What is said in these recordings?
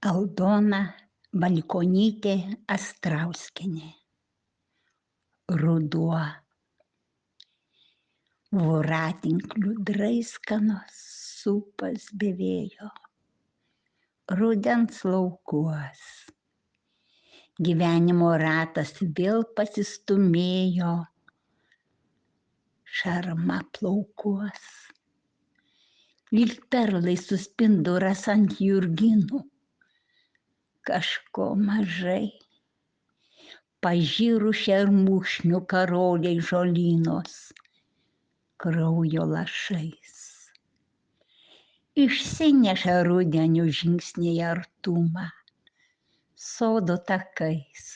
Aldona Balikonytė Astrauskienė. Ruduo. Voratinklių draiskanos supas be vėjo. Rudens laukuos. Gyvenimo ratas vėl pasistumėjo. Šarma plaukuos. Lyg perlai suspinduras ant jurginų. Kažko mažai. Pažyrų šermukšnių karoliai žolynos. Kraujo lašais. Išsineša rudeniu žingsniai artumą. Sodo takais.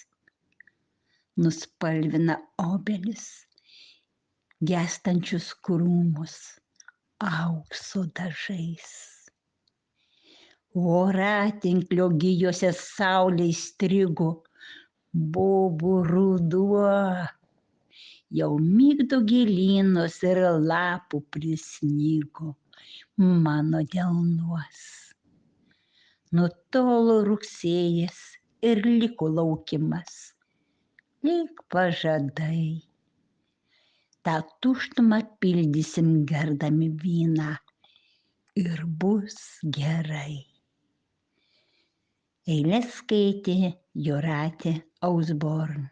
Nuspalvina obelis. Gęstančius krūmus. Aukso dažais. Voratinklio gijose saulė įstrigo. Bobų ruduo. Jau migdo gėlynus ir lapų prisnygo mano delnuos. Nutolo rugsėjas ir liko laukimas, lyg pažadai. Tą tuštumą pildysim gerdami vyną ir bus gerai. Eiles skaitė Jūratė Ausborn.